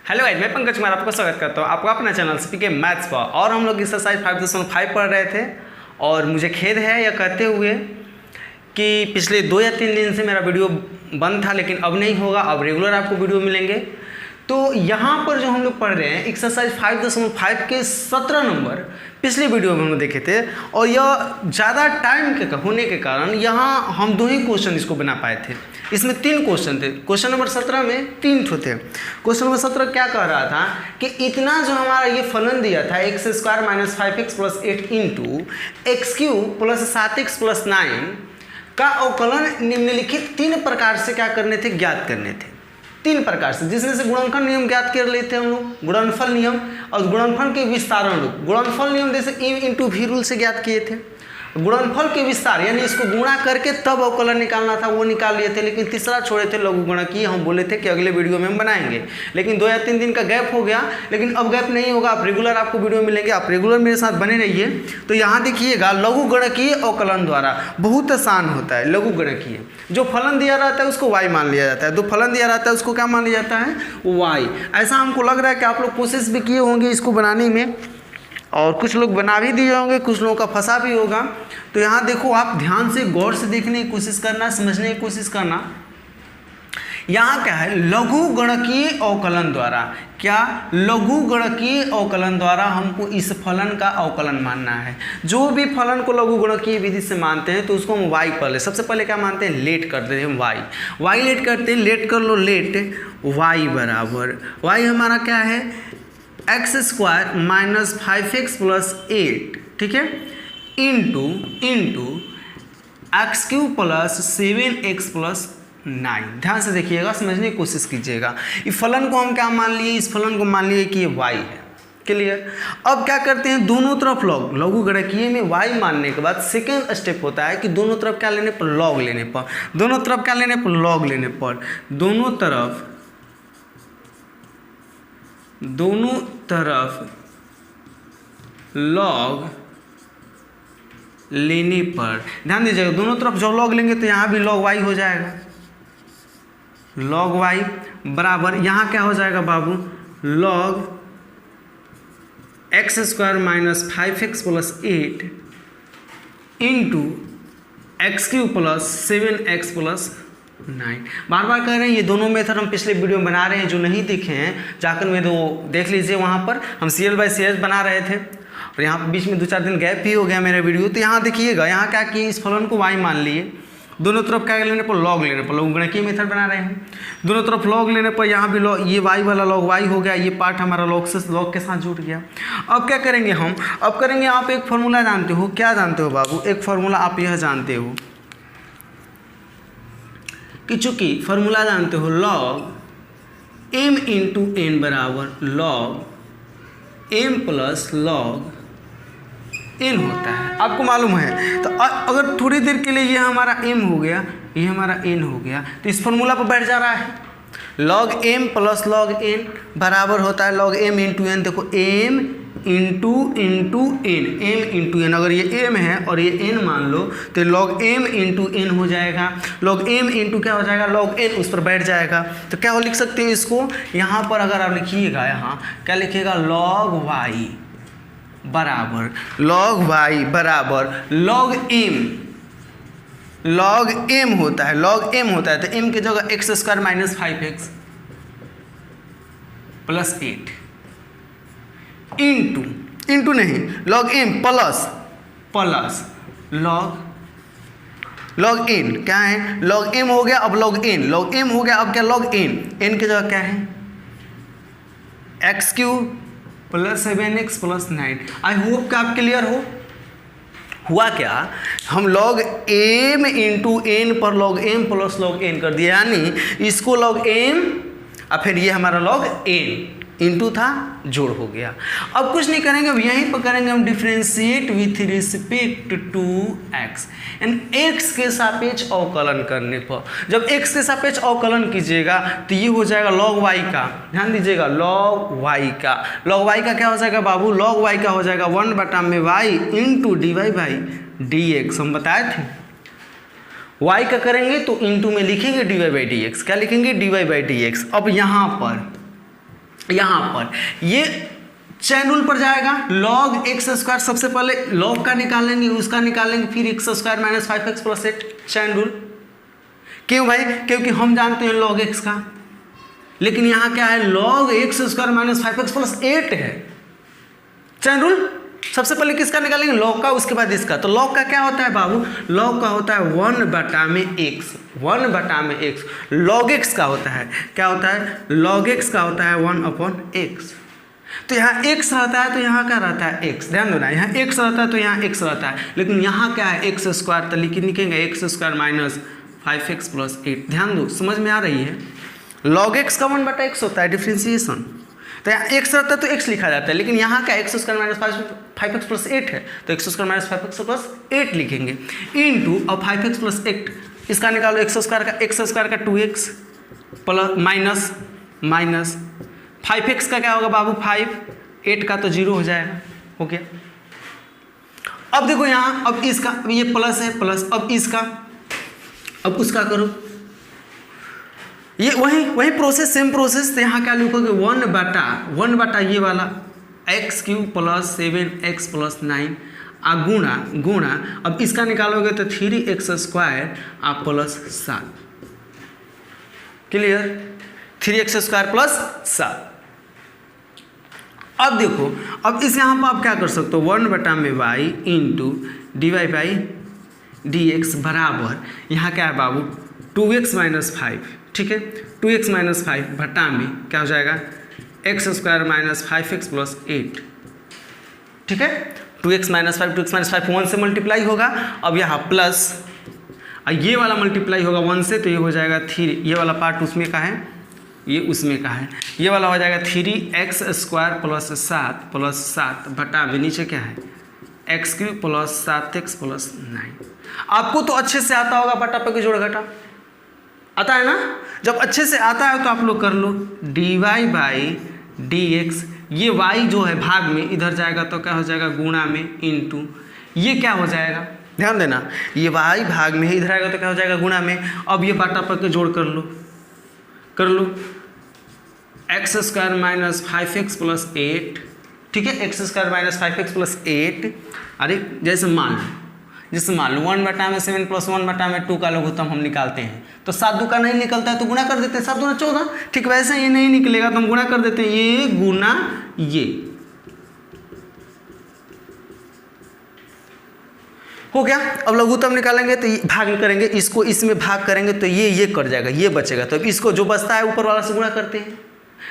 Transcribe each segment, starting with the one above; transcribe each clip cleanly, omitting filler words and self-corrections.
Hello guys, मैं पंकज कुमार आपका स्वागत करता हूँ आपका अपना चैनल सीपीके मैथ्स पर। और हम लोग एक्सरसाइज 5.5 पढ़ रहे थे और मुझे खेद है यह कहते हुए कि पिछले 2 या 3 दिन से मेरा वीडियो बंद था, लेकिन अब नहीं होगा, अब रेगुलर आपको वीडियो मिलेंगे। तो यहाँ पर जो हम लोग पढ़ रहे हैं एक्सरसाइज 5.5 के 17 नंबर पिछले वीडियो में हम लोग देखे थे, और यह ज़्यादा टाइम के होने के कारण यहाँ हम 2 ही क्वेश्चन इसको बना पाए थे। इसमें 3 क्वेश्चन थे। क्वेश्चन नंबर 17 में 3 ठो थे। क्वेश्चन नंबर 17 क्या कह रहा था कि इतना जो हमारा ये फलन दिया था x² - 5x + 8 into x³ + 7x + 9 का अवकलन निम्नलिखित 3 प्रकार से क्या करने थे, ज्ञात करने थे। 3 प्रकार से, जिसमें से गुणनफल नियम ज्ञात कर लेते हैं हम लोग, गुणनफल नियम और गुणनफल के विस्तारण रूप। गुणनफल नियम जैसे m/v रूल से ज्ञात किए थे। गुणनफल के विस्तार यानी इसको गुणा करके तब अवकलन निकालना था, वो निकाल लिए थे। लेकिन तीसरा छोड़े थे लघुगणकीय, हम बोले थे कि अगले वीडियो में हम बनाएंगे, लेकिन 2 या 3 दिन का गैप हो गया। लेकिन अब गैप नहीं होगा, आप रेगुलर आपको वीडियो मिलेंगे, आप रेगुलर मेरे साथ बने रहिए। तो यहाँ देखिएगा लघुगणकीय अवकलन द्वारा बहुत आसान होता है। लघुगणकीय जो फलन दिया रहता है उसको y मान लिया जाता है, जो फलन दिया रहता है उसको क्या मान लिया जाता है, y। ऐसा हमको लग रहा है कि आप लोग कोशिश भी किए होंगे इसको बनाने में, और कुछ लोग बना भी दिए होंगे, कुछ लोगों का फंसा भी होगा। तो यहाँ देखो, आप ध्यान से गौर से देखने की कोशिश करना, समझने की कोशिश करना। यहाँ क्या है, लघुगणकीय अवकलन द्वारा, क्या लघुगणकीय अवकलन द्वारा हमको इस फलन का अवकलन मानना है। जो भी फलन को लघुगणकीय विधि से मानते हैं तो उसको हम y कर ले। सबसे पहले क्या मानते हैं, लेट कर देते हैं हम y लेट करते हैं। लेट कर लो, लेट y बराबर, y हमारा क्या है, x² - 5x + 8, ठीक है, इंटू x³ + 7x + 9। ध्यान से देखिएगा, समझने की कोशिश कीजिएगा। इस फलन को हम क्या मान लिए, इस फलन को मान लिए कि ये y है। क्लियर। अब क्या करते हैं, दोनों तरफ लॉग। लघुगणकीय में y मानने के बाद सेकेंड स्टेप होता है कि दोनों तरफ क्या लेने पर, लॉग लेने पर। दोनों तरफ क्या लेने पर, लॉग लेने पर। दोनों तरफ लॉग लेने पर, ध्यान दीजिएगा, दोनों तरफ जब लॉग लेंगे तो यहाँ भी लॉग y हो जाएगा। लॉग y बराबर यहाँ क्या हो जाएगा बाबू, log x² - 5x + 8 into x³ + 7x + 9। बार बार कह रहे हैं, ये दोनों मेथड हम पिछले वीडियो में बना रहे हैं। जो नहीं देखे हैं जाकर में तो देख लीजिए, वहाँ पर हम CL/CS बना रहे थे, और यहाँ बीच में 2-4 दिन गैप भी हो गया मेरा वीडियो। तो यहाँ देखिएगा, यहाँ क्या किए, इस फलन को y मान लिए, दोनों तरफ क्या लेने पर, लॉग लेने पर। लघुगणकीय मेथड बना रहे हैं, दोनों तरफ लॉग लेने पर यहाँ भी लॉग, ये y वाला लॉग y हो गया, ये पार्ट हमारा लॉग के साथ जुड़ गया। अब क्या करेंगे हम, अब करेंगे, आप एक फार्मूला जानते हो, क्या जानते हो बाबू, एक फार्मूला आप यह जानते हो कि चूंकि फार्मूला जानते हो, log m × n बराबर log m + log n होता है, आपको मालूम है। तो अगर थोड़ी देर के लिए ये हमारा m हो गया, ये हमारा n हो गया, तो इस फार्मूला पर बैठ जा रहा है। log m + log n बराबर होता है log m × n। देखो m × n, अगर ये m है और ये n मान लो तो log m × n हो जाएगा। log m × क्या हो जाएगा, log n उस पर बैठ जाएगा। तो क्या हो लिख सकते हैं इसको, यहाँ पर अगर आप लिखिएगा, यहाँ क्या लिखिएगा, log y बराबर log m होता है, log m होता है। तो m की जगह x² - 5x + 8 इंटू नहीं, log m plus log n क्या है, log m हो गया, अब log m हो गया, अब क्या log n की जगह क्या है, x³ + 7x + 9। आई होप कि आप क्लियर हो। हुआ क्या, हम log m × n पर log m + log n कर दिया, यानी इसको log m और फिर ये हमारा log n इंटू था, जोड़ हो गया। अब कुछ नहीं करेंगे, अब यहीं पर करेंगे हम differentiate with respect to x, यानी x के सापेक्ष अवकलन करने पर। जब x के सापेक्ष अवकलन कीजिएगा तो ये हो जाएगा log y का, ध्यान दीजिएगा, log y का क्या हो जाएगा बाबू, log y का हो जाएगा 1/y इंटू dy/dx। हम बताए थे y का करेंगे तो इंटू में लिखेंगे dy/dx। क्या लिखेंगे, dy/dx। अब यहाँ पर यहाँ पर ये चैन रूल पर जाएगा, log एक्स स्क्वायर, सबसे पहले log का निकालेंगे, उसका निकालेंगे, फिर x square minus 5x plus 8, chain rule. क्यों भाई? क्योंकि हम जानते हैं log x का, लेकिन यहाँ क्या है, log x square minus 5x plus 8 है। चैन रूल सबसे पहले किसका निकालेंगे, log का, उसके बाद इसका। तो log का क्या होता है बाबू, log का होता है 1/x, 1/x। log x का होता है, क्या होता है, log x का होता है 1/x। तो यहाँ x रहता है तो यहाँ क्या रहता है, x। ध्यान दो ना, यहाँ x रहता है तो यहाँ x रहता है, लेकिन यहाँ क्या है, एक्स स्क्वायर, तो लिखेंगे x square minus 5x plus 8। ध्यान दो, समझ में आ रही है। log x का 1/x होता है, डिफ्रेंसिएशन। तो यहाँ x रहता है तो x लिखा जाता है, लेकिन यहाँ क्या x square minus 5x plus 8 है, तो x square minus 5x plus 8 लिखेंगे इंटू, और 5x प्लस 8 इसका निकालो, एक्स स्क्वायर का 2x प्लस माइनस 5x का क्या होगा बाबू 5, 8 का तो 0 हो जाएगा, हो गया। अब देखो यहाँ, अब इसका, अब ये प्लस है, प्लस, अब इसका, अब उसका करो, ये वही प्रोसेस, सेम प्रोसेस। तो यहाँ क्या लिखोगे, 1/1 ये वाला x³ प्लस 7x प्लस 9 गुणा, अब इसका निकालोगे तो 3x स्क्वायर आप plus 7। Clear, 3x square plus 7। अब देखो, अब इस यहाँ पर आप क्या कर सकते हो, 1/y इंटू dy/dx बराबर, यहाँ क्या है बाबू 2x माइनस 5, ठीक है, 2x माइनस 5 बटा में क्या हो जाएगा, x square minus 5x plus 8, ठीक है। 2x माइनस 5 1 से मल्टीप्लाई होगा, अब यहाँ प्लस, ये वाला मल्टीप्लाई होगा 1 से, तो ये हो जाएगा 3, ये वाला पार्ट उसमें का है, ये उसमें का है, ये वाला हो जाएगा 3x स्क्वायर प्लस 7 बटा में नीचे क्या है, x³ प्लस 7x प्लस 9। आपको तो अच्छे से आता होगा बटा पे जोड़ घटा, आता है ना। जब अच्छे से आता है तो आप लोग कर लो, dy/dx, ये y जो है भाग में इधर जाएगा तो क्या हो जाएगा, गुणा में इंटू, ये क्या हो जाएगा, ध्यान देना, ये y भाग में इधर आएगा तो क्या हो जाएगा, गुणा में। अब ये बाटा पर के जोड़ कर लो, x square minus 5x plus 8, ठीक है, x square minus 5x plus 8। अरे जैसे मान लो 1/7 प्लस 1/2 का लघुत्तम हम निकालते हैं, तो 7 2 का नहीं निकलता है तो गुणा कर देते हैं, 7 दूना 14, ठीक वैसे ये नहीं निकलेगा तो हम गुणा कर देते हैं, ये गुना ये हो गया। अब लघुत्तम निकालेंगे तो भाग करेंगे, इसको इसमें भाग करेंगे तो ये कट जाएगा, ये बचेगा, तो इसको जो बचता है ऊपर वाला से गुणा करते हैं।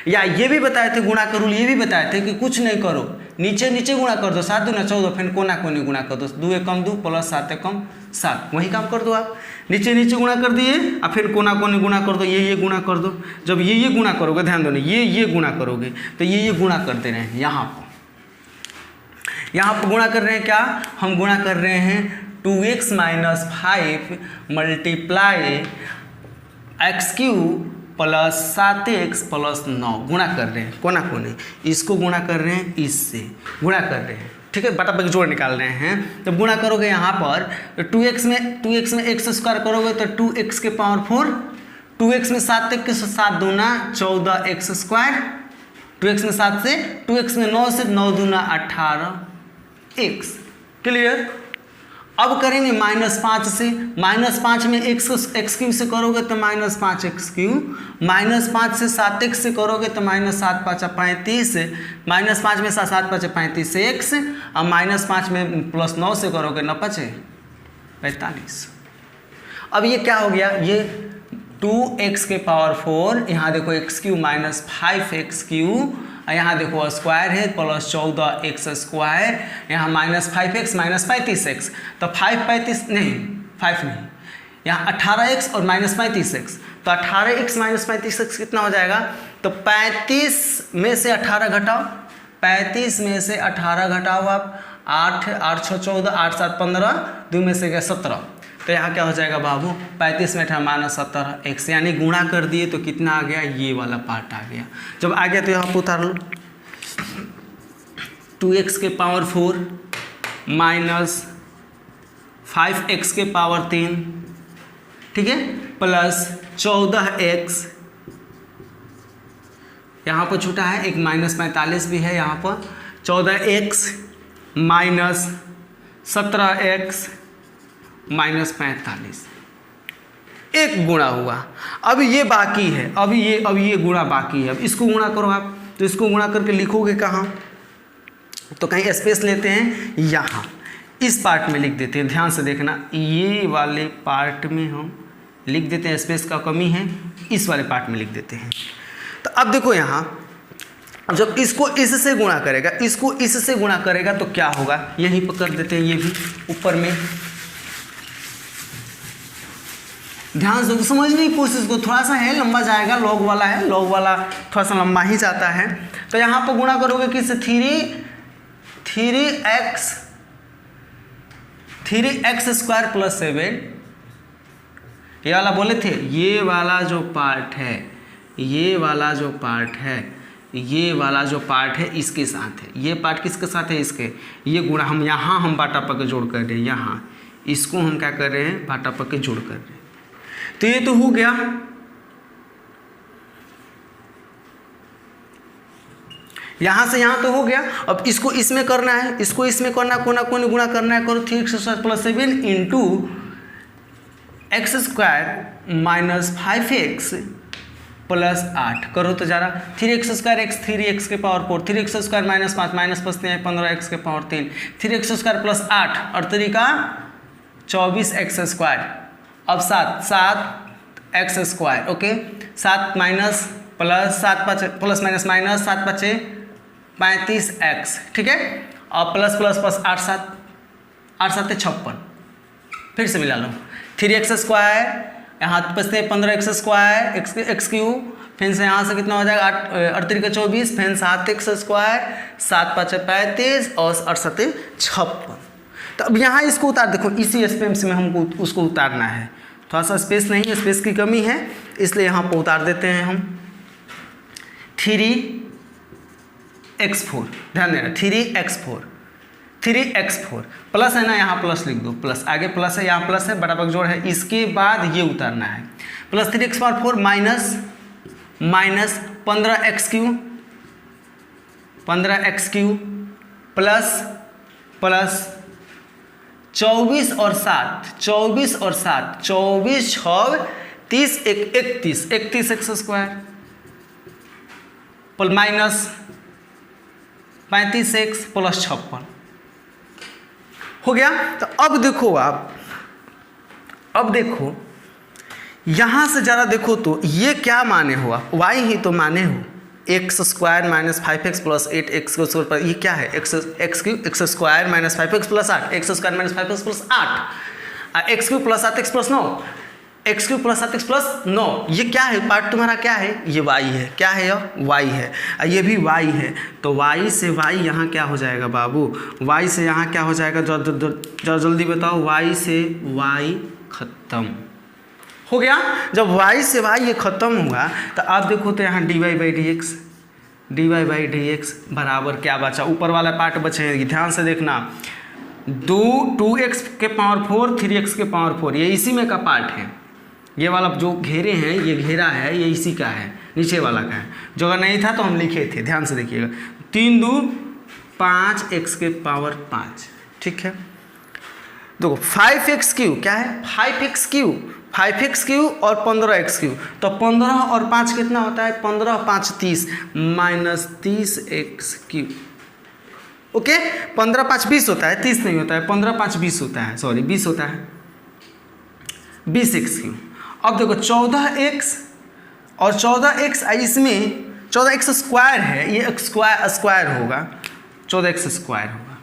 या ये भी बताए थे गुणा करो, ये भी बताए थे कि कुछ नहीं करो, नीचे गुणा कर दो, 7 दूना 14, फिर कोना कोनी गुणा कर दो, 2 एकम 2 प्लस 7 एकम 7, वही काम कर दो आप, नीचे गुणा कर दिए और फिर कोना कोनी गुणा कर दो, ये गुणा कर दो। जब ये गुणा करोगे, ध्यान दो ना, ये गुणा करोगे तो ये गुणा कर दे रहे हैं, यहाँ पर गुणा कर रहे हैं, क्या हम गुणा कर रहे हैं 2x minus 5 multiply x³ plus 7x plus 9 गुणा कर रहे हैं, कोना कोने, इसको गुणा कर रहे हैं, इससे गुणा कर रहे हैं, ठीक है, बटा पर जोड़ निकाल रहे हैं। तो गुणा करोगे यहाँ पर तो 2x में एक्स स्क्वायर करोगे तो 2x के पावर 4, 2x में 7 के 7 दूना 14x स्क्वायर, 2x में 7 से 2x में 9 से 9 दूना 18x। क्लियर। अब करेंगे -5 से, -5 में x³ से करोगे तो -5x³, -5 से 7x से करोगे तो -7 5 35, -5 में 7 5 35 x, और -5 में +9 से करोगे 9 5 45। अब ये क्या हो गया, ये 2x के पावर 4, यहाँ देखो x³ माइनस 5x³, यहाँ देखो स्क्वायर है प्लस 14x स्क्वायर, यहाँ -5x माइनस 35x, तो 5 नहीं, यहाँ 18x और -35x, तो 18x माइनस 35x कितना हो जाएगा, तो 35 में से 18 घटाओ, 35 में से 18 घटाओ आप, 8 8 6 14 8 7 15, 2 में से गया 17, तो यहाँ क्या हो जाएगा बाबू, 35 में 18 -17x, यानी गुणा कर दिए तो कितना आ गया, ये वाला पार्ट आ गया। जब आ गया तो यहाँ पर उतार लो, 2x के पावर 4 माइनस 5x के पावर 3, ठीक है, प्लस 14x, यहाँ पर छूटा है एक -45 भी है यहाँ पर, 14x माइनस 17x माइनस 45 एक गुणा हुआ। अब ये बाकी है, अब ये गुणा बाकी है। अब इसको गुणा करो आप, तो इसको गुणा करके लिखोगे कहाँ, तो कहीं स्पेस लेते हैं यहाँ, इस पार्ट में लिख देते हैं। ध्यान से देखना, ये वाले पार्ट में हम लिख देते हैं, स्पेस का कमी है, इस वाले पार्ट में लिख देते हैं। तो अब देखो यहाँ, जब इसको इससे गुणा करेगा, इसको इससे गुणा करेगा तो क्या होगा, यहीं पर कर देते हैं, ये भी ऊपर में। ध्यान से समझने की कोशिश को, थोड़ा सा है लंबा जाएगा, लॉग वाला है, लॉग वाला थोड़ा सा लंबा ही जाता है। तो यहाँ पर गुणा करोगे किससे, 3x स्क्वायर प्लस 7, ये वाला बोले थे, ये वाला जो पार्ट है, ये वाला जो पार्ट है, ये वाला जो पार्ट है इसके साथ है, ये पार्ट किसके साथ है, इसके, ये गुणा हम यहाँ हम बाटा पके जोड़ कर रहे हैं, यहाँ इसको हम क्या कर रहे हैं, बाटा पके जोड़ कर रहे हैं। तो ये तो हो गया। यहाँ से यहाँ तो हो गया। अब इसको इसमें करना है, इसको इसमें करना, कोना कोने गुणा करना है, करो 3x square plus 7 into x square minus 5x plus 8 करो तो ज़रा, 3x स्क्वायर x 3x के power 4, 3x square minus 5 minus 5 हैं 15x के पावर 3, 3x स्क्वायर प्लस 8 और तरीका 24x स्क्वायर। अब 7x square, okay, 7 minus plus 7 5 plus minus minus 7 5 35x, ठीक है, और प्लस प्लस प्लस 8 7 56, फिर से मिला लो, 3x स्क्वायर यहाँ बचते हैं 15x स्क्वायर एक्स क्यूब, फिर से यहाँ से कितना हो जाएगा 8 3 24, फिर 7x स्क्वायर 7 5 35 और 8 7 56। तो अब यहाँ इसको उतार, देखो इसी स्पेस में हमको उसको उतारना है, थोड़ा सा स्पेस नहीं है, स्पेस की कमी है, इसलिए यहाँ पर उतार देते हैं हम 3x4, ध्यान देना 3x4 प्लस है ना, यहाँ प्लस लिख दो, प्लस आगे प्लस है, यहाँ प्लस है, बराबर जोड़ है, इसके बाद ये उतारना है, plus 3x power 4 minus 15x cube plus 24 और 7 24 6 30 31 x square minus 35x plus 56 हो गया। तो अब देखो आप, अब देखो यहाँ से ज़रा देखो तो ये क्या माने हुआ, y ही तो माने हो, x square minus 5x plus 8x के स्क्वायर पर, ये क्या है x square minus 5x plus 8, x square minus 5x plus 8, x cube plus 7x plus 9, x cube plus 7x plus 9, ये क्या है, पार्ट तुम्हारा क्या है, ये y है, क्या है यह y है, ये भी y है। तो y से y यहाँ क्या हो जाएगा बाबू, y से यहाँ क्या हो जाएगा, जरा जल्दी बताओ, y से y खत्म हो गया। जब y से y ये खत्म हुआ तो आप देखो तो यहाँ dy बाई डी एक्स बराबर क्या बचा, ऊपर वाला पार्ट बचे हैं, ध्यान से देखना, 2x के पावर 4 3x के पावर 4, ये इसी में का पार्ट है, ये वाला जो घेरे हैं, ये घेरा है, ये इसी का है, नीचे वाला का है, जो अगर नहीं था तो हम लिखे थे, ध्यान से देखिएगा, 3 2 5 x के पावर 5, ठीक है। देखो 5x क्यूब क्या है, 5x क्यूब और 15x क्यूब, तो 15 और 5 कितना होता है, 15 5 30 माइनस 30x क्यूब, ओके, 15 5 20 होता है, 30 नहीं होता है, 15 5 20 होता है, सॉरी 20 होता है, 20x क्यूब। अब देखो 14x और 14x, इसमें 14x स्क्वायर है, ये स्क्वायर होगा, 14x स्क्वायर होगा,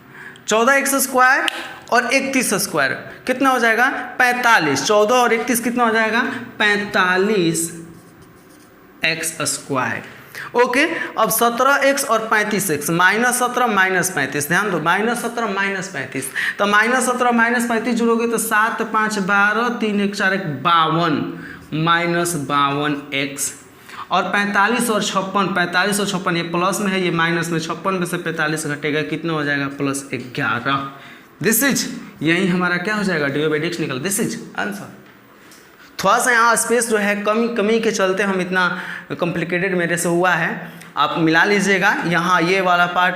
14x स्क्वायर और 31 स्क्वायर कितना हो जाएगा, 45, 14 और 31 कितना हो जाएगा, 45x स्क्वायर, ओके। अब 17x और 35x, माइनस 17 माइनस 35, ध्यान दो, माइनस 17 माइनस 35, तो माइनस 17 माइनस 35 जुड़ोगे तो 7 5 12 3 1 4 1 52 माइनस 52x, और 45 और 56 ये प्लस में है, ये माइनस में, 56 में से 45 घटेगा, कितना हो जाएगा, प्लस 11। दिस इज, यही हमारा क्या हो जाएगा, डी बाई डी एक्स निकल, दिस इज आंसर। थोड़ा सा यहाँ स्पेस जो है कमी के चलते हम इतना कॉम्प्लिकेटेड मेरे से हुआ है, आप मिला लीजिएगा। यहाँ ये वाला पार्ट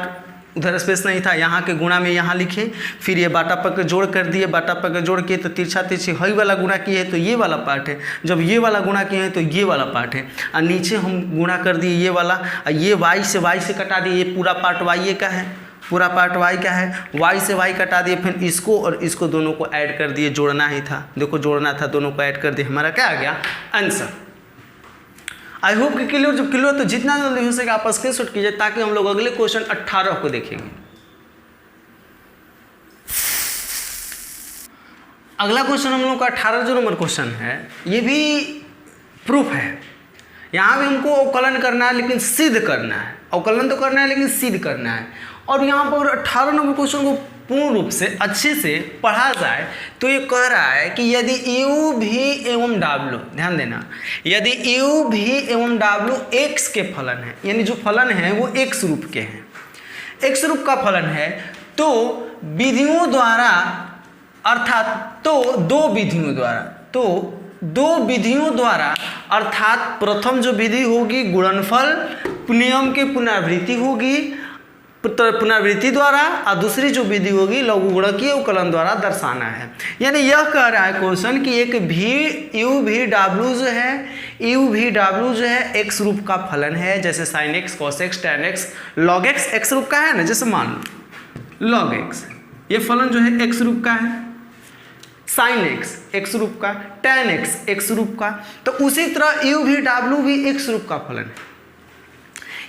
उधर स्पेस नहीं था, यहाँ के गुणा में यहाँ लिखे, फिर ये बाटा पक जोड़ कर दिए, बाटा पक जोड़ के तो तिरछा तिरछी हई वाला गुणा किए है तो ये वाला पार्ट है, जब ये वाला गुणा किए हैं तो ये वाला पार्ट है, और नीचे हम गुणा कर दिए ये वाला, और ये y से कटा दिए, ये पूरा पार्ट y का है, पूरा पार्ट y का है, y से y कटा दिए, फिर इसको और इसको दोनों को ऐड कर दिए, जोड़ना ही था, देखो जोड़ना था, दोनों को ऐड कर दिए, हमारा क्या आ गया आंसर। आई होप कि क्लियर, जब क्लियर तो जितना जल्दी हो सके आप स्क्रीनशॉट कीजिए ताकि हम लोग अगले क्वेश्चन 18 को देखेंगे। अगला क्वेश्चन हम लोग का 18 जो नंबर क्वेश्चन है, ये भी प्रूफ है। यहाँ भी हमको अवकलन करना है लेकिन सिद्ध करना है, अवकलन तो करना है लेकिन सिद्ध करना है। और यहाँ पर 18 नंबर क्वेश्चन को पूर्ण रूप से अच्छे से पढ़ा जाए तो ये कह रहा है कि यदि u भी एवं w, ध्यान देना, यदि u भी एवं w x के फलन है, यानी जो फलन है वो x रूप के हैं, x रूप का फलन है, तो विधियों द्वारा, अर्थात तो दो विधियों द्वारा, अर्थात प्रथम जो विधि होगी गुणनफल नियम की पुनरावृत्ति होगी, पुनरावृत्ति द्वारा, और दूसरी जो विधि होगी लघुगुणकीय अवकलन द्वारा दर्शाना है। यानी यह कह रहा है क्वेश्चन कि एक भी u भी w जो है x रूप का फलन है, जैसे sin x, cos x, tan x, log x x रूप का है ना, जैसे मान लो log x ये फलन जो है x रूप का है, sin x x रूप का, tan x x रूप का, तो उसी तरह u भी w भी x रूप का फलन है।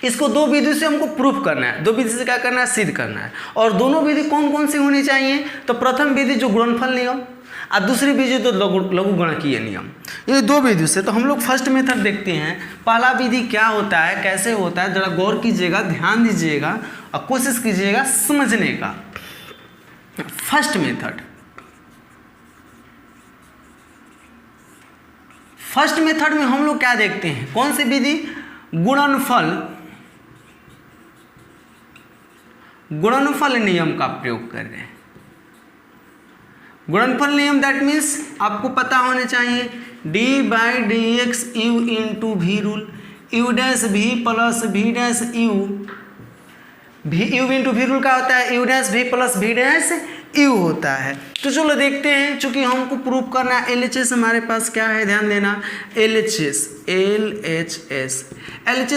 इसको दो विधि से हमको प्रूफ करना है, दो विधि से क्या करना है, सिद्ध करना है। और दोनों विधि कौन कौन सी होनी चाहिए, तो प्रथम विधि जो गुणनफल नियम और दूसरी विधि तो लघुगणकीय नियम, ये दो विधि से। तो हम लोग फर्स्ट मेथड देखते हैं, पहला विधि क्या होता है, कैसे होता है, जरा गौर कीजिएगा, ध्यान दीजिएगा और कोशिश कीजिएगा समझने का। फर्स्ट मेथड में हम लोग क्या देखते हैं, कौन सी विधि, गुणनफल नियम का प्रयोग कर रहे हैं। गुणनफल नियम दैट मीन्स आपको पता होने चाहिए d/dx u into v rule, u dash v plus v dash u, u into v rule का होता है u dash v plus v dash u होता है। तो चलो देखते हैं, चूंकि हमको प्रूफ करना है LHS हमारे पास क्या है, ध्यान देना, LHS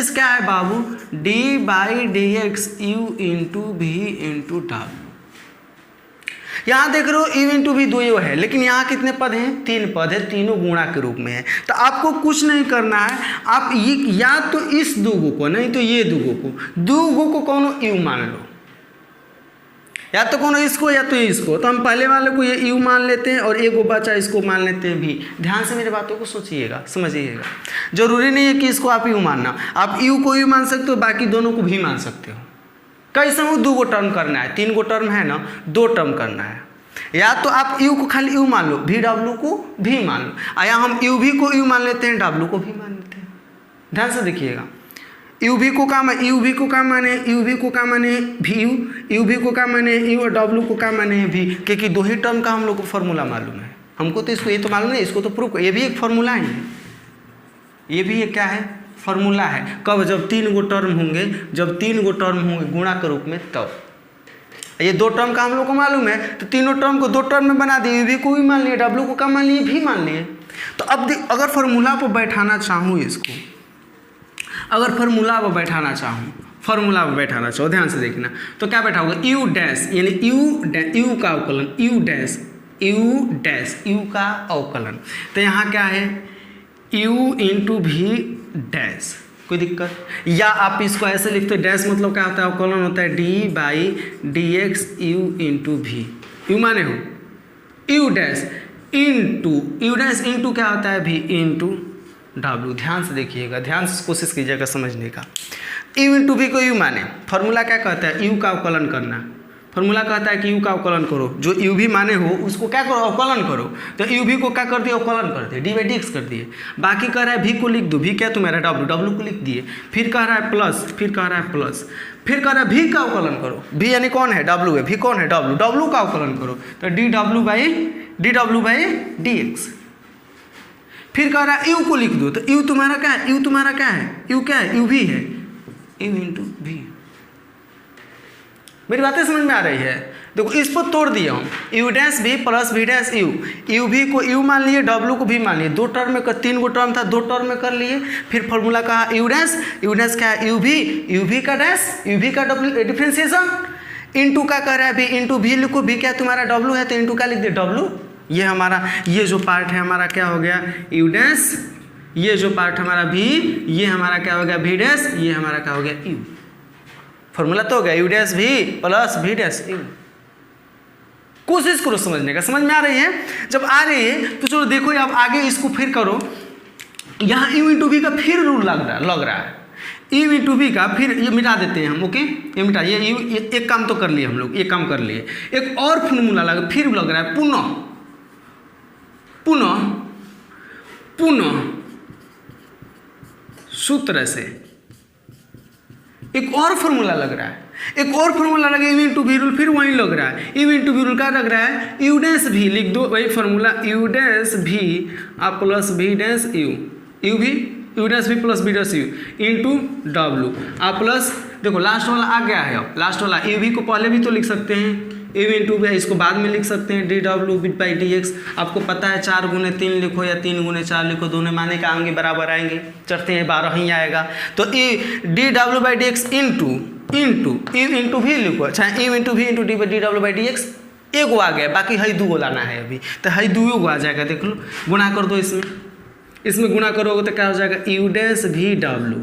क्या है बाबू, d/dx u into v into w। यहाँ देख रहे हो u इंटू v दो है, लेकिन यहाँ कितने पद हैं, 3 पद है, तीनों गुणा के रूप में है। तो आपको कुछ नहीं करना है, आप ये या तो इस दुगो को, नहीं तो ये दुगो को कोनो u मान लो, या तो कोनो इसको या तो इसको। तो हम पहले वाले को ये u मान लेते हैं और एक बचा इसको मान लेते हैं v। ध्यान से मेरे बातों को सोचिएगा, समझिएगा, जरूरी नहीं है कि इसको आप u मानना, आप u को u मान सकते हो, बाकी दोनों को भी मान सकते हो। कैसे हो, 2 टर्म करना है, 3 टर्म है ना, 2 टर्म करना है। या तो आप u को खाली u मान लो, v को v मान लो, या हम u भी को u मान लेते हैं, w को भी मान लेते हैं। ध्यान से देखिएगा, u भी को क्या माने, u भी को क्या माने, u भी को क्या माने u भी को क्या माने u, और w को क्या माने v, क्योंकि 2 ही टर्म का हम लोग को फॉर्मूला मालूम है। हमको तो इसको ये तो मालूम नहीं, इसको तो प्रूफ, ये भी एक फॉर्मूला ही है, ये भी एक क्या है, फॉर्मूला है। कब, जब 3 टर्म होंगे, जब 3 टर्म होंगे गुणा के रूप में, तब। ये 2 टर्म का हम लोग को मालूम है, तो तीनों टर्म को 2 टर्म में बना दिए, v को भी मान लिए, w को क्या मान लिए, भी मान लिए। तो अब अगर फॉर्मूला पर बैठाना चाहूँ इसको, अगर फॉर्मूला पर बैठाना चाहो, ध्यान से देखना, तो क्या बैठा होगा, u डैश, यानी u का अवकलन, u डैश u का अवकलन। तो यहाँ क्या है, u इंटू v डैश, कोई दिक्कत, या आप इसको ऐसे लिखते, डैश मतलब क्या होता है, अवकलन होता है d/dx u into v, u माने हो u डैश इंटू क्या होता है, v इंटू w। ध्यान से देखिएगा, ध्यान से कोशिश कीजिएगा समझने का। u इंटू v को u माने, फॉर्मूला क्या कहता है, u का अवकलन करना, फॉर्मूला कहता है कि u का अवकलन करो, जो u भी माने हो उसको क्या करो, अवकलन करो। तो u भी को क्या कर दिए, अवकलन कर दिए, d/dx कर दिए। बाकी कह रहा है v को लिख दो, v क्या तुम्हारा w को लिख दिए, फिर कह रहा है प्लस, फिर कह रहा है v का अवकलन करो, v यानी कौन है, w है, v कौन है, w का अवकलन करो, तो dw/dx। फिर कह रहा है u को लिख दो, तो u तुम्हारा क्या है, u क्या है, u भी है, यू इंटू वी। मेरी बातें समझ में आ रही है? देखो इस पर तोड़ दिया हम, u dash v plus v dash u, u v को यू मान लिए, डब्लू को भी मान लिए, दो टर्म में तीन गो टर्म था, दो टर्म में कर लिए। फिर फॉर्मूला कहा यू डैश क्या है यू भी का डैश, यू भी का डिफ्रेंसिएशन, इंटू का कह रहा है भी, इंटू भी लिखो, भी क्या तुम्हारा डब्लू है तो इंटू का लिख दे डब्लू। ये हमारा ये जो पार्ट है हमारा क्या हो गया यू डैश, ये जो पार्ट हमारा भी, ये हमारा क्या हो गया वी डैश, ये हमारा क्या हो गया यू। फॉर्मूला तो हो गया you dash v plus v dash you. कोशिश करो समझने का, समझ में आ रही है? जब आ रही है तो चलो देखो अब आगे इसको फिर करो। यहाँ यू इंटू वी का फिर रूल लग रहा है, यू इंटू वी का फिर ये मिटा देते हैं हम। ओके ये मिटा, ये एक काम तो कर लिए हम लोग, एक काम कर लिए। एक और फॉर्मूला फिर लग रहा है, पुनः पुनः पुनः सूत्र से एक और फॉर्मूला लग रहा है, एक और फॉर्मूला लगे यू इंटू वी रूल, फिर वहीं लग रहा है यू इंटू वी रूल का लग रहा है यू डैश भी, लिख दो वही formula u dash v plus v dash u, u v u dash v plus v dash u into डब्लू प्लस, देखो लास्ट वाला आ गया है। अब लास्ट वाला यू भी को पहले भी तो लिख सकते हैं, यू इंटू वी, इसको बाद में लिख सकते हैं डी डब्लू बी बाई डी एक्स। आपको पता है 4 गुने 3 लिखो या 3 गुने 4 लिखो, दोनों माने का आएंगे बराबर आएंगे, चढ़ते हैं 12 ही आएगा। तो डी डब्लू by d x into u into v लिखो, अच्छा u into v into d डब्लू बाई डी एक्स, एक गो आ गया, बाकी हई 2 गो लाना है अभी, तो हई 2 गो आ जाएगा। देख लो गुणा कर दो, इसमें गुणा करोगे तो क्या हो जाएगा यू डैश भी डब्लू,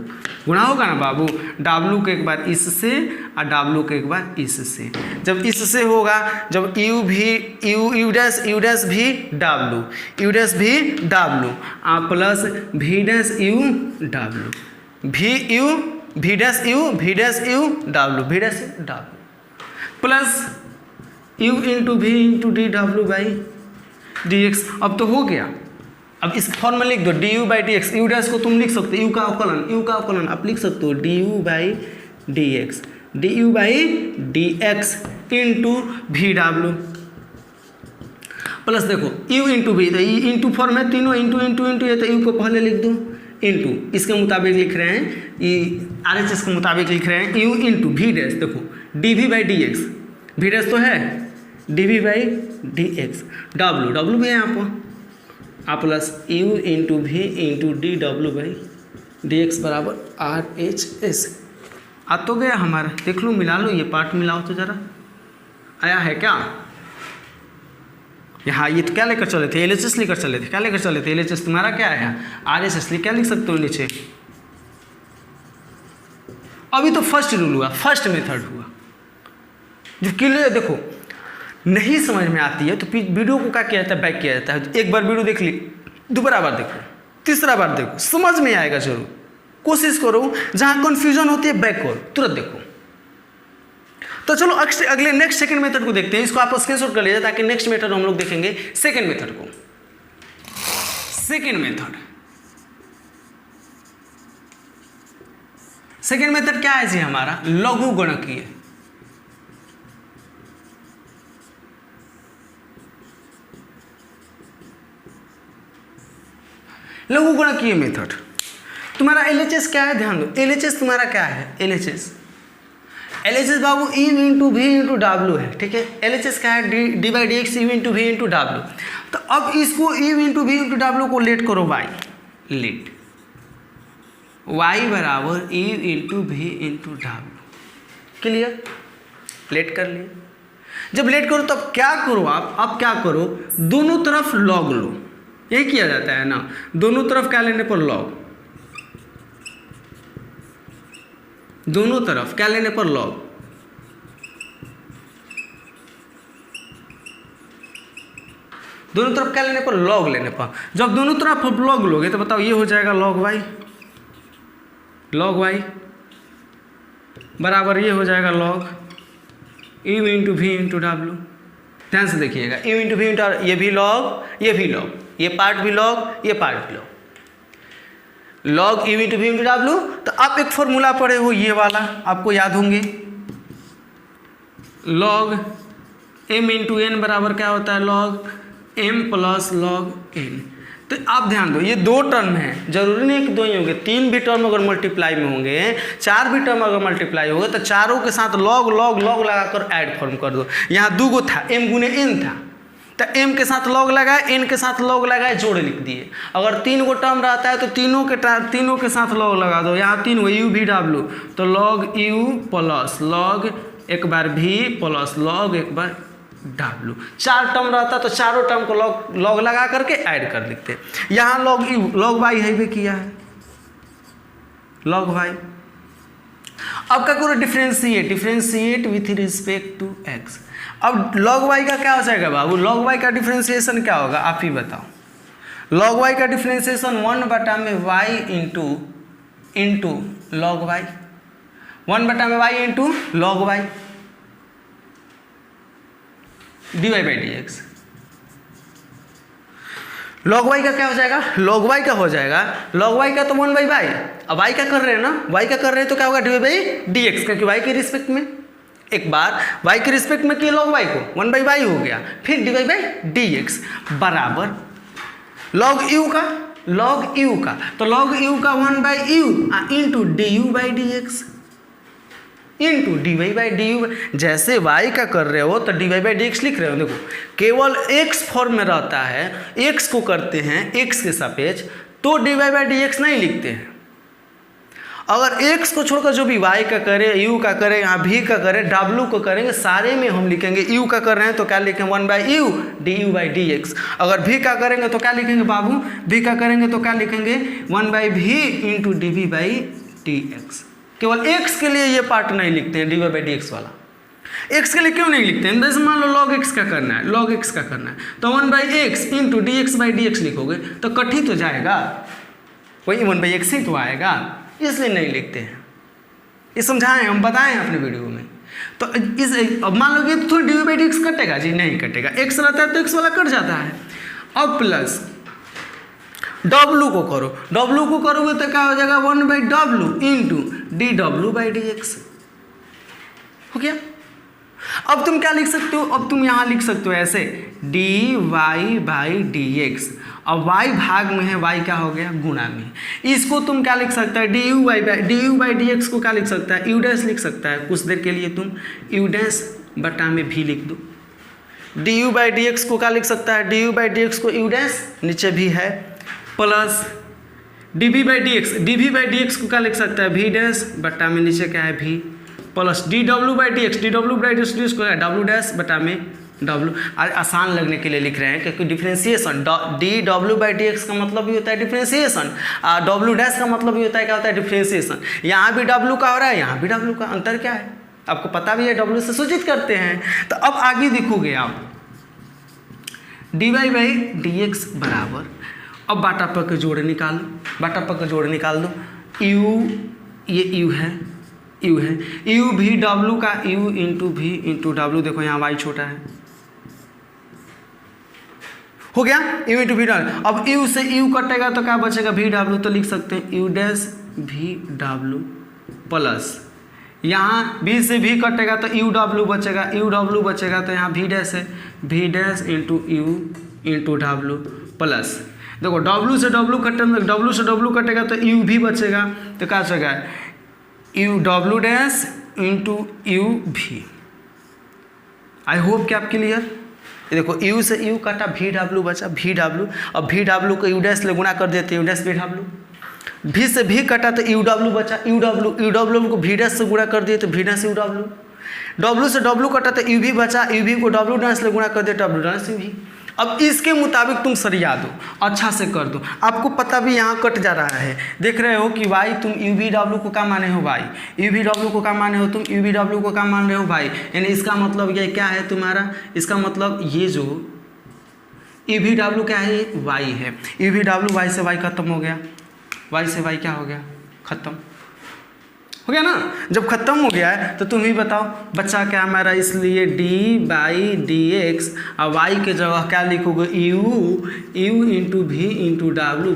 गुणा होगा ना बाबू, डब्लू के एक बार इससे और डब्लू के एक बार इससे। जब इससे होगा, जब यू डैश भी डब्लू, यू डैश भी W plus v dash you W, we dash you W, we dash W plus u into v into d डब्लू बाई डी एक्स। अब तो हो गया। अब इस फॉर्म में लिख दो d u by d x, you dash को तुम लिख सकते हो यू का अवकलन आप लिख सकते हो D u by d x into V W plus, देखो यू इंटू वी, तो इंटू फॉर्म है तीनों, इंटू इंटू इंटू है तो यू को पहले लिख दो, इंटू इसके मुताबिक लिख रहे हैं, ये RHS के मुताबिक लिख रहे हैं यू इंटू वी डैश, देखो d v by d x, v dash तो है d v by d x, डब्लू भी है यहाँ पर plus u into v into d डब्लू बाई डी एक्स बराबर RHS। आ तो गया हमारा, देख लो मिला लो, ये पार्ट मिलाओ तो जरा, आया है क्या? यहाँ ये तो क्या लेकर चले थे, LHS लेकर चले थे, क्या लेकर चले थे LHS, तुम्हारा क्या है RHS, क्या लिख सकते हो नीचे। अभी तो फर्स्ट रूल हुआ, फर्स्ट मेथड हुआ, जो क्लियर देखो नहीं समझ में आती है तो वीडियो को क्या किया जाता है, बैक किया जाता है। एक बार वीडियो देख ली, दोबारा बार देखो, तीसरा बार देखो, समझ में आएगा जरूर। कोशिश करो जहाँ कन्फ्यूजन होती है बैक करो, तुरंत देखो। तो चलो अगले नेक्स्ट सेकंड मेथड को देखते हैं। इसको आप स्क्रीनशॉट कर लीजिए ताकि नेक्स्ट मेथड हम लोग देखेंगे सेकंड मेथड को। सेकंड मेथड क्या है जी हमारा, लघु गणकीय। लघु गणकीय मेथड तुम्हारा LHS क्या है, ध्यान दो। LHS तुम्हारा क्या है, LHS बाबू यू इंटू वी इंटू डब्लू है, ठीक है। LHS क्या है, d by d x u into v into डब्लू। तो अब इसको यू इंटू वी इंटू डब्लू को लेट करो y, लेट y बराबर यू इंटू वी इंटू डब्लू, क्लियर, लेट कर लिए। जब लेट करो तो अब क्या करो आप, अब क्या करो, दोनों तरफ लॉग लो, यही किया जाता है ना, दोनों तरफ क्या लेने पर लॉग, दोनों तरफ क्या लेने पर लॉग, दोनों तरफ क्या लेने पर लॉग लेने पर। जब दोनों तरफ आप लॉग लोगे तो बताओ ये हो जाएगा लॉग वाई बराबर ये हो जाएगा log u into v into डब्लू। ध्यान से देखिएगा, यू इंटू वी इंटू, ये भी लॉग, ये भी लॉग, ये पार्ट भी लॉग, ये पार्ट भी log u into v into डब्लू। तो आप एक फॉर्मूला पढ़े हो ये वाला, आपको याद होंगे, लॉग एम इंटू एन बराबर क्या होता है, log m plus log n. तो आप ध्यान दो, ये दो टर्म है, जरूरी नहीं कि दो ही होंगे, 3 भी टर्म अगर मल्टीप्लाई में होंगे, 4 भी टर्म अगर मल्टीप्लाई होगा तो चारों के साथ लॉग लॉग लॉग लगाकर ऐड फॉर्म कर दो। यहाँ 2 गो था, m गुने n था, तो m के साथ लॉग लगाए, n के साथ लॉग लगाए, जोड़ लिख दिए। अगर 3 गो टर्म रहता है तो तीनों के साथ लॉग लगा दो। यहाँ 3 गो u v w, तो लॉग u प्लस लॉग एक बार v प्लस लॉग एक बार w। 4 टर्म रहता तो चारों टर्म को लॉग लगा करके ऐड कर लिखते। यहाँ लॉग u लॉग y है भी किया है, लॉग y। अब क्या करो, differentiate with respect to x। अब log y का क्या हो जाएगा बाबू, log y का डिफ्रेंशिएशन क्या होगा आप ही बताओ। log y का डिफ्रेंशिएशन 1 में y इंटू log y, 1 में y into log y dy by d x. log y का क्या हो जाएगा, log y का हो जाएगा, log y का तो 1 बाई वाई। अब y का कर रहे हैं ना, y का कर रहे हैं तो क्या होगा dy बाई डी एक्स, क्योंकि y के रिस्पेक्ट में एक बार y के रिस्पेक्ट में किया log y को 1 बाई वाई हो गया, फिर dy बाई डी एक्स बराबर log u का, तो log u का 1 by u into d u by d x into d y by d u. जैसे y का कर रहे हो तो d y by d x लिख रहे हो, देखो केवल x फॉर्म में रहता है, x को करते हैं x के सापेक्ष तो d y by d x नहीं लिखते हैं। अगर x को छोड़कर जो भी y का करे, u का करे, यहाँ v का करे, w को करेंगे, सारे में हम लिखेंगे u का कर रहे हैं तो क्या लिखेंगे 1 by U D u by d x. अगर v का करेंगे तो क्या लिखेंगे बाबू, v का करेंगे तो क्या लिखेंगे 1 by v into d v by d x. केवल x के लिए ये पार्ट नहीं लिखते हैं d y by d x वाला। x के लिए क्यों नहीं लिखते हैं, जैसे मान लो log x का करना है, log x का करना है तो 1 by x into D x by d x लिखोगे तो कट ही तो जाएगा, वही 1 बाई एक्स ही तो आएगा, इसलिए नहीं लिखते हैं। ये समझाएं, हम बताएं अपने वीडियो में। तो इस अब मान लो कि थोड़ी d y by d x कटेगा जी, नहीं कटेगा, x रहता है तो x वाला कट जाता है। अब प्लस W को करो, W को करोगे तो क्या हो जाएगा 1 बाई डब्लू इंटू डी डब्लू बाई डी एक्स हो गया। अब तुम क्या लिख सकते हो, अब तुम यहाँ लिख सकते हो ऐसे d y by d x. अब y भाग में है, y क्या हो गया गुणा में, इसको तुम क्या लिख सकता है d u by d x को क्या लिख सकता है यू डैश लिख सकता है। कुछ देर के लिए तुम यू डैश बटा में भी लिख दो। D u by d x को क्या लिख सकता है, d u by d x को यू डैश नीचे भी है plus d v by d x को क्या लिख सकता है वी डैश बटा में नीचे क्या है भी plus D W by d x को डब्ल्यू डैश बटा में डब्ल्यू। आसान लगने के लिए लिख रहे हैं क्योंकि differentiation D W by d x का मतलब भी होता है डिफ्रेंशिएशन, डब्ल्यू डैश का मतलब भी होता है क्या होता है डिफ्रेंशिएशन। यहाँ भी डब्ल्यू का हो रहा है, यहाँ भी डब्ल्यू का, अंतर क्या है आपको पता भी है, डब्ल्यू से सूचित करते हैं। तो अब आगे देखोगे आप d y by d x बराबर, अब बाटा पर के जोड़े निकाल लो, बाटा पर के जोड़े निकाल दो, यू ये यू है यू भी डब्लू का यू इंटू भी इंटू डब्लू, देखो यहाँ वाई छोटा है हो गया यू इंटू भी डब्लू। अब यू से यू कटेगा तो क्या बचेगा भी डब्लू, तो लिख सकते हैं यू डैश भी डब्लू प्लस यहाँ भी से भी कटेगा तो यू डब्लू बचेगा तो यहाँ भी डैश है भी डैश इंटू यू इंटू डब्लू प्लस, देखो डब्लू से डब्लू कटेगा तो यू भी बचेगा तो क्या बचेगा यू डब्लू डैश इंटू यू भी। आई होप कि आप क्लियर। देखो यू से यू कटा भी डब्लू बचा भी डब्लू, अब भी डब्लू को यू डैश ले गुणा कर देते यू डैश भी डब्लू, भी से भी कटा तो यू डब्लू बचा यू डब्लू को भी डैश से गुणा कर दिए तो भी डैश यू डब्लू, डब्लू से डब्लू कटा तो यू भी बचा यू भी को डब्लू डैश ले गुणा कर दिए डब्लू डैश यू भी। अब इसके मुताबिक तुम सरिया दो, अच्छा से कर दो, आपको पता भी यहाँ कट जा रहा है। देख रहे हो कि वाई तुम यू वी डब्ल्यू को क्या माने हो वाई, यू वी डब्ल्यू को क्या माने हो तुम यू वी डब्ल्यू को क्या मान रहे हो वाई, यानी इसका मतलब ये क्या है तुम्हारा, इसका मतलब ये जो यू वी डब्ल्यू क्या है ये वाई है, यू वी डब्ल्यू वाई से वाई खत्म हो गया, वाई से वाई क्या हो गया खत्म हो गया ना। जब खत्म हो गया है तो तुम ही बताओ बच्चा क्या हमारा, इसलिए डी बाई डी एक्स और वाई के जगह क्या लिखोगे यू इंटू भी इंटू डब्ल्यू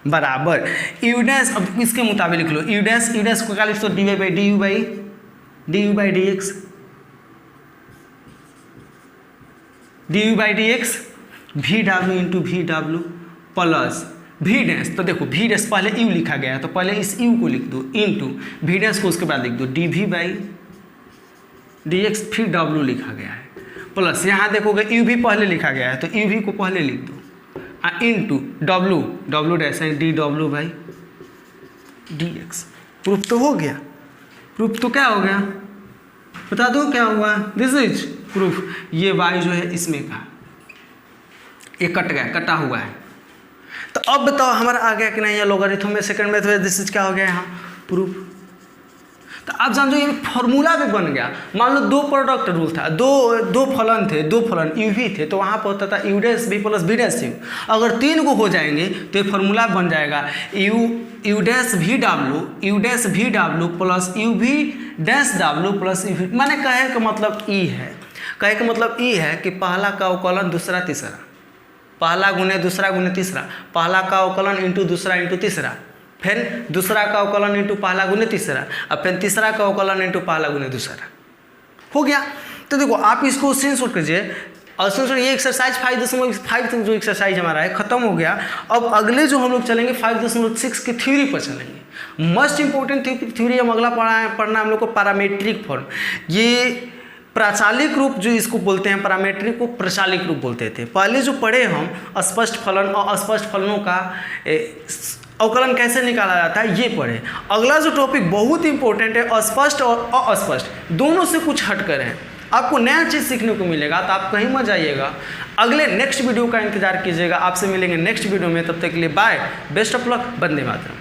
बराबर यू डैश। अब इसके मुताबिक लिख लो यू डैश को क्या लिख दो D y by d u by d x V W into V W plus v dash, तो देखो वी डैश पहले यू लिखा गया है तो पहले इस यू को लिख दो इंटू वी डैश को उसके बाद लिख दो d v by d x, फिर डब्ल्यू लिखा गया है प्लस यहाँ देखोगे यू भी पहले लिखा गया है तो यू भी को पहले लिख दो into W W dash D W by d x. Proof तो हो गया, प्रूफ तो क्या हो गया बता दो क्या हुआ, दिस इज प्रूफ। ये वाई जो है इसमें का ये कट गया, कटा हुआ है। तो अब बताओ हमारा आ गया कि नहीं, ये लॉगरिथम में सेकंड में तो दिस इज क्या हो गया यहाँ प्रूफ। तो आप जान जो ये फॉर्मूला भी बन गया। मान लो दो प्रोडक्ट रूल था, दो फलन थे, दो फलन यू भी थे तो वहाँ पर होता था u dash b plus b dash u. अगर 3 को हो जाएंगे तो ये फॉर्मूला बन जाएगा you dash V W plus you we dash W plus you we. माने कहे का मतलब ई है, कहे का मतलब ई है कि पहला का अवकलन दूसरा तीसरा, पहला गुने दूसरा गुने तीसरा, पहला का अवकलन इंटू दूसरा इंटू तीसरा, फिर दूसरा का अवकलन इंटू पहला गुने तीसरा, और फिर तीसरा का अवकलन इंटू पहला गुने दूसरा। हो गया। तो देखो आप इसको स्क्रीनशॉट कीजिए और स्क्रीनशॉट, ये एक्सरसाइज 5.5 जो एक्सरसाइज हमारा है खत्म हो गया। अब अगले जो हम लोग चलेंगे 5.6 की थ्योरी पर चलेंगे। मोस्ट इंपॉर्टेंट थ्योरी हम अगला पढ़ना हम लोग को पैरामीट्रिक फॉर्म। ये प्राचालिक रूप जो इसको बोलते हैं, पैरामीट्रिक को प्रचालिक रूप बोलते थे। पहले जो पढ़े हम स्पष्ट फलन और अस्पष्ट फलनों का अवकलन कैसे निकाला जाता है ये पढ़े। अगला जो टॉपिक बहुत इंपॉर्टेंट है, अस्पष्ट और अस्पष्ट दोनों से कुछ हटकर है, आपको नया चीज़ सीखने को मिलेगा। तो आप कहीं मत जाइएगा, अगले नेक्स्ट वीडियो का इंतजार कीजिएगा। आपसे मिलेंगे नेक्स्ट वीडियो में, तब तक के लिए बाय, बेस्ट ऑफ लक, वंदे मातरम।